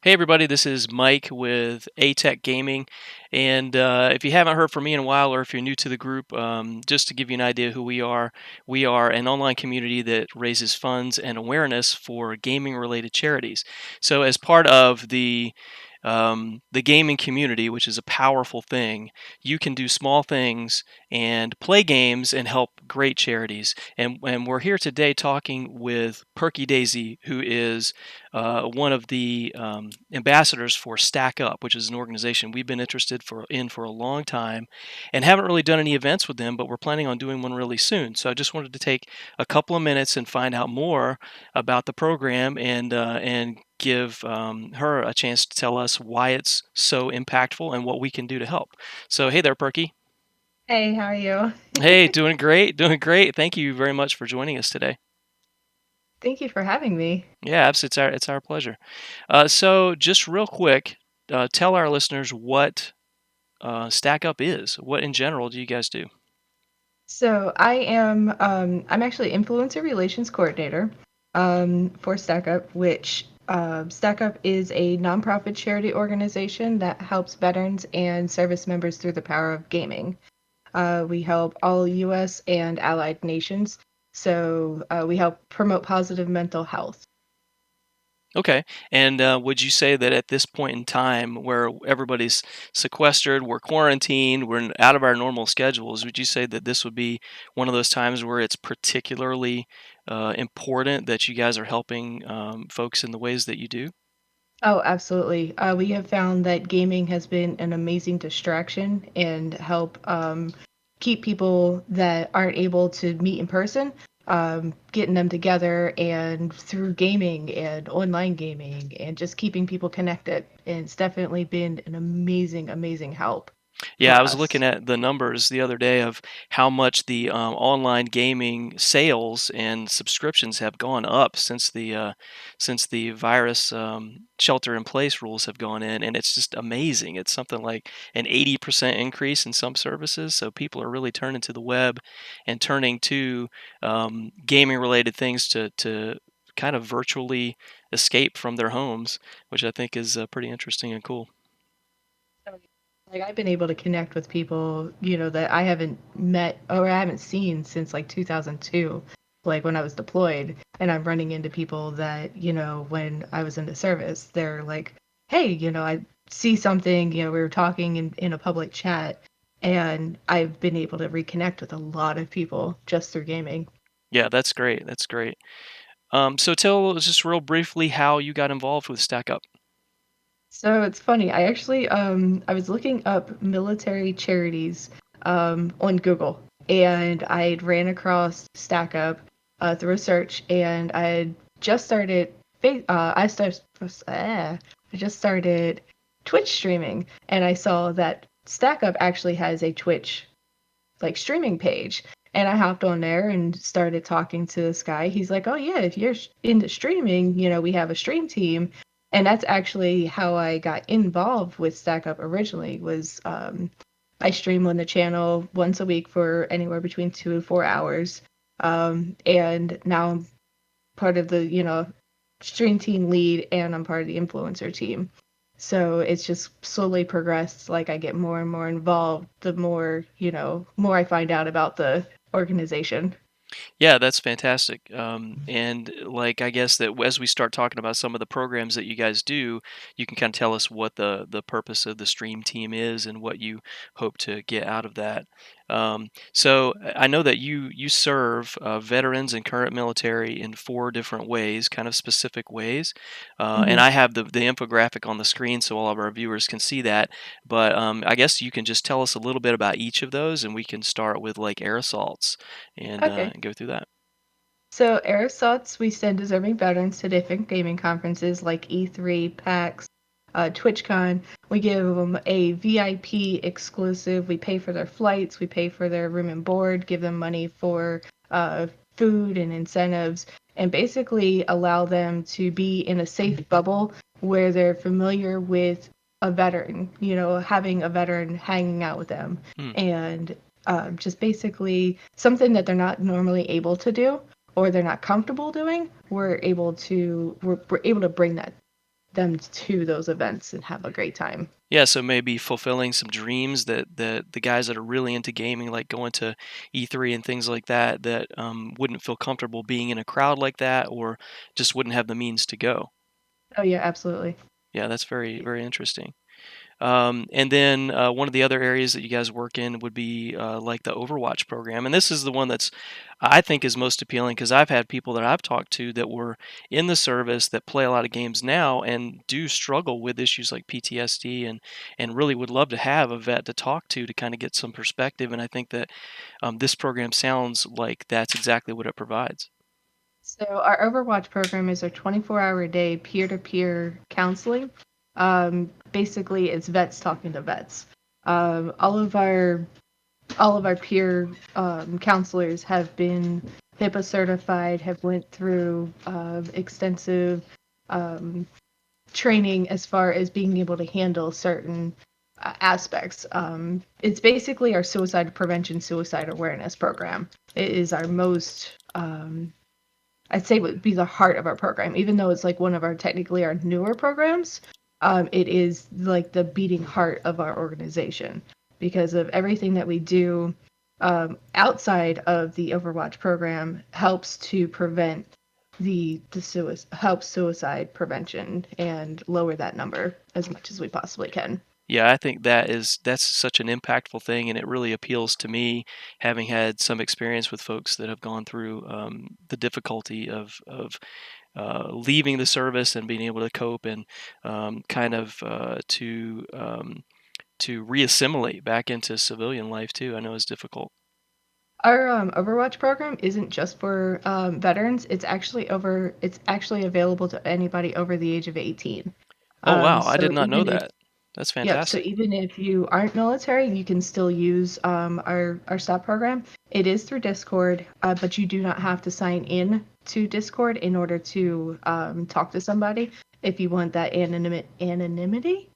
Hey everybody, this is Mike with ATech Gaming, and if you haven't heard from me in a while, or if you're new to the group, just to give you an idea who we are an online community that raises funds and awareness for gaming-related charities. So, as part of the gaming community, which is a powerful thing, you can do small things and play games and help great charities. And we're here today talking with PerkyDaisy, who is one of the ambassadors for StackUp, which is an organization we've been interested for a long time, and haven't really done any events with them, but we're planning on doing one really soon. So I just wanted to take a couple of minutes and find out more about the program and give her a chance to tell us why it's so impactful and what we can do to help. So hey there, Perky. Hey, how are you? Hey, doing great, doing great. Thank you very much for joining us today. Thank you for having me. Yeah, it's our pleasure. So, just real quick, tell our listeners what StackUp is. What in general do you guys do? I'm actually influencer relations coordinator for StackUp, which StackUp is a nonprofit charity organization that helps veterans and service members through the power of gaming. We help all U.S. and allied nations. We help promote positive mental health. Okay, and would you say that at this point in time, where everybody's sequestered, we're quarantined, out of our normal schedules, would you say that this would be one of those times where it's particularly important that you guys are helping folks in the ways that you do? Oh, absolutely. We have found that gaming has been an amazing distraction and help keep people that aren't able to meet in person, getting them together and through gaming and online gaming and just keeping people connected. And it's definitely been an amazing, amazing help Yeah, for I was looking us. at the numbers the other day of how much the online gaming sales and subscriptions have gone up since the virus shelter-in-place rules have gone in, and it's just amazing. It's something like an 80% increase in some services. So people are really turning to the web and turning to gaming-related things to kind of virtually escape from their homes, which I think is pretty interesting and cool. Like I've been able to connect with people, that I haven't met or I haven't seen since like 2002, like when I was deployed, and I'm running into people that, when I was in the service, they're like, "Hey, I see something, we were talking in a public chat." And I've been able to reconnect with a lot of people just through gaming. Yeah, that's great. That's great. So tell us just real briefly how you got involved with StackUp. So it's funny. I was looking up military charities on Google, and I ran across StackUp through a search, and I had just started. I just started Twitch streaming, and I saw that StackUp actually has a Twitch like streaming page. And I hopped on there and started talking to this guy. He's like, "Oh yeah, if you're into streaming, we have a stream team." And that's actually how I got involved with Stack Up originally. Was I stream on the channel once a week for anywhere between 2 and 4 hours, and now I'm part of the stream team lead, and I'm part of the influencer team. So it's just slowly progressed. Like I get more and more involved, the more, more I find out about the organization. Yeah, that's fantastic. And like, I guess that as we start talking about some of the programs that you guys do, you can kind of tell us what the purpose of the stream team is and what you hope to get out of that. So I know that you serve veterans and current military in four different ways, kind of specific ways. And Hmm. I have the infographic on the screen so all of our viewers can see that. But I guess you can just tell us a little bit about each of those, and we can start with like air assaults Okay. and go through that. So Aerosots, we send deserving veterans to different gaming conferences like E3, PAX, TwitchCon. We give them a VIP exclusive. We pay for their flights, we pay for their room and board, give them money for food and incentives, and basically allow them to be in a safe bubble where they're familiar with a veteran, having a veteran hanging out with them, Hmm. and just basically something that they're not normally able to do or they're not comfortable doing, we're able to bring them to those events and have a great time. Yeah, so maybe fulfilling some dreams that the guys that are really into gaming, like going to E3 and things like that, that wouldn't feel comfortable being in a crowd like that, or just wouldn't have the means to go. Oh yeah, absolutely. Yeah, that's very, very interesting. And then one of the other areas that you guys work in would be like the Overwatch program, and this is the one that's I think is most appealing because I've had people that I've talked to that were in the service that play a lot of games now and do struggle with issues like PTSD and really would love to have a vet to talk to kind of get some perspective. And I think that this program sounds like that's exactly what it provides. So our Overwatch program is a 24-hour a day peer-to-peer counseling. Basically, it's vets talking to vets. Um, all of our all of our peer counselors have been HIPAA certified, have went through extensive um, training as far as being able to handle certain aspects. It's basically our suicide prevention, suicide awareness program. It is our most I'd say would be the heart of our program, even though it's like one of our technically our newer programs. It is like the beating heart of our organization because of everything that we do outside of the Overwatch program helps to prevent the helps suicide prevention and lower that number as much as we possibly can. Yeah, I think that's such an impactful thing, and it really appeals to me, having had some experience with folks that have gone through the difficulty of leaving the service and being able to cope and kind of to reassimilate back into civilian life too. I know is difficult. Our Overwatch program isn't just for veterans. It's actually available to anybody over the age of 18. Oh wow, I So did not know that. That's yep. So fantastic. even if you aren't military, you can still use our STOP program. It is through Discord, but you do not have to sign in to Discord in order to talk to somebody. If you want that anonymity,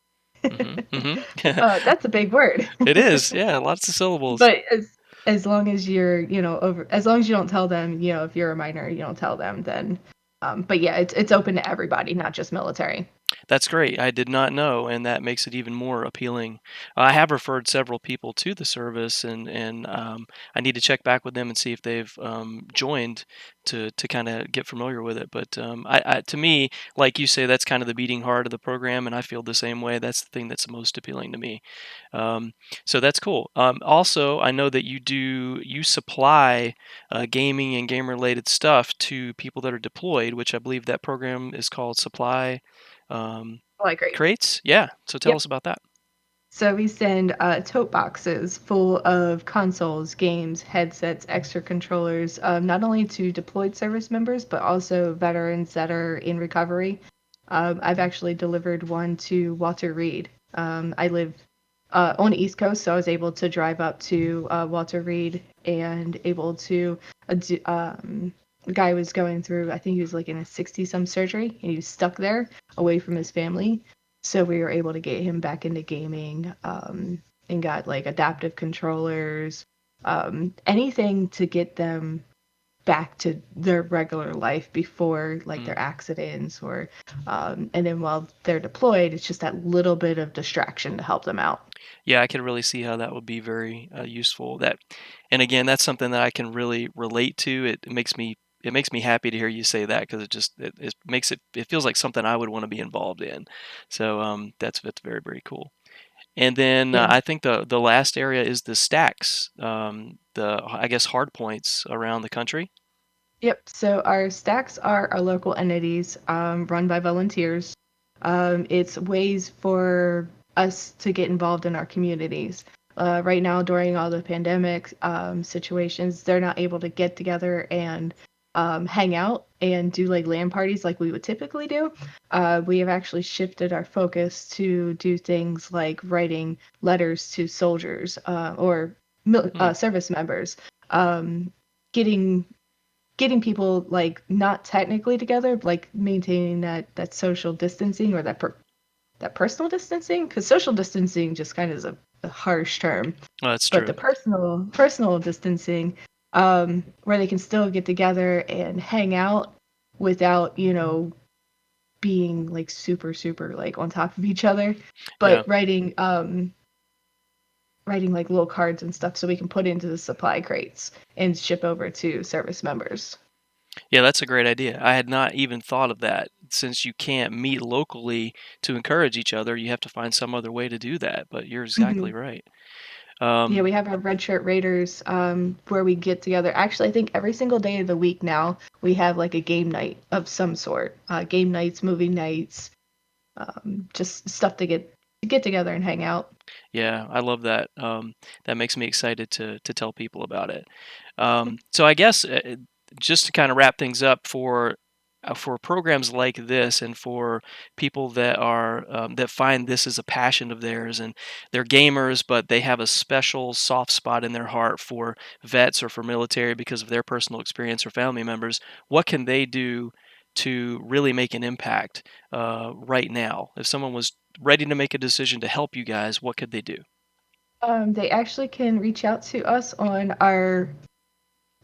that's a big word. It is, yeah, lots of syllables. But as long as you're, over as long as you don't tell them, if you're a minor, you don't tell them, then but yeah, it's open to everybody, not just military. That's great. I did not know, and that makes it even more appealing. I have referred several people to the service, and I need to check back with them and see if they've joined to kind of get familiar with it. But to me, like you say, that's kind of the beating heart of the program, and I feel the same way. That's the thing that's most appealing to me. Um, so that's cool. Also, I know that you supply gaming and game related stuff to people that are deployed, which I believe that program is called Supply um, Oh, I agree. Crates. Yeah. So tell Yep. us about that. So we send tote boxes full of consoles, games, headsets, extra controllers, not only to deployed service members, but also veterans that are in recovery. I've actually delivered one to Walter Reed. I live on the East Coast, so I was able to drive up to Walter Reed and able to. The guy was going through, I think he was like in a 60-some surgery, and he was stuck there away from his family. So we were able to get him back into gaming and got like adaptive controllers, anything to get them back to their regular life before like Mm. their accidents or and then while they're deployed, it's just that little bit of distraction to help them out. Yeah, I can really see how that would be very useful. And again, that's something that I can really relate to. It makes me happy to hear you say that because it makes it feels like something I would want to be involved in. So that's very very cool. And then Yeah. I think the last area is the stacks, the I guess hard points around the country. Yep. So our stacks are our local entities run by volunteers. It's ways for us to get involved in our communities. Right now, during all the pandemic situations, they're not able to get together and hang out and do like LAN parties like we would typically do. We have actually shifted our focus to do things like writing letters to soldiers or Hmm. service members, um, getting people like not technically together, like maintaining that social distancing or that personal distancing, because social distancing just kind of is a harsh term, Oh, that's but true. the personal distancing, where they can still get together and hang out without being like super super like on top of each other, Yeah. but writing like little cards and stuff so we can put into the supply crates and ship over to service members. Yeah, that's a great idea. I had not even thought of that. Since you can't meet locally to encourage each other, you have to find some other way to do that. But you're Hmm. exactly right. Yeah, Um, we have our Red Shirt Raiders where we get together. Actually, I think every single day of the week now we have like a game night of some sort. Game nights, movie nights, just stuff to get together and hang out. yeah, I love that. That makes me excited to tell people about it. So I guess just to kind of wrap things up for programs like this, and for people that are that find this as a passion of theirs, and they're gamers, but they have a special soft spot in their heart for vets or for military because of their personal experience or family members. What can they do to really make an impact right now? If someone was ready to make a decision to help you guys, what could they do? They actually can reach out to us on our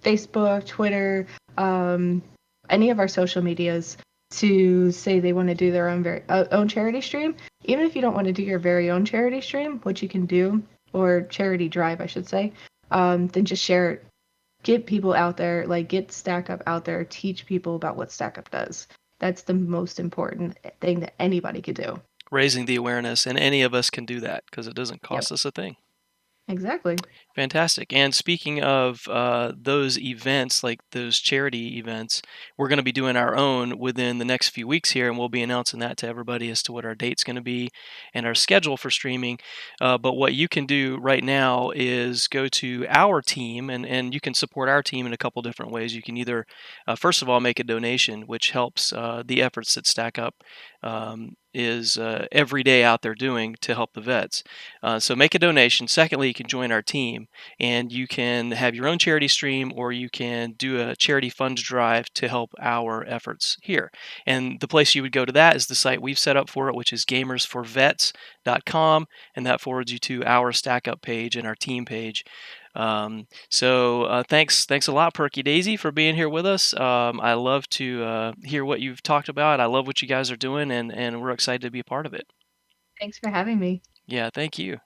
Facebook, Twitter, um, any of our social medias to say they want to do their own charity stream. Even if you don't want to do your very own charity stream, which you can do, or charity drive, I should say, then just share it. Get people out there, like get StackUp out there, teach people about what StackUp does. That's the most important thing that anybody could do. Raising the awareness, and any of us can do that because it doesn't Yep, cost us a thing. exactly. Fantastic. And speaking of those events, like those charity events, we're going to be doing our own within the next few weeks here, and we'll be announcing that to everybody as to what our date's going to be and our schedule for streaming. But what you can do right now is go to our team, and you can support our team in a couple different ways. You can either, first of all, make a donation, which helps the efforts that Stack Up is every day out there doing to help the vets. So make a donation. Secondly, you can join our team, and you can have your own charity stream, or you can do a charity funds drive to help our efforts here. And the place you would go to that is the site we've set up for it, which is gamersforvets.com, and that forwards you to our Stack Up page and our team page. Thanks a lot, PerkyDaisy, for being here with us. I love to hear what you've talked about. I love what you guys are doing, and we're excited to be a part of it. Thanks for having me. Yeah, thank you.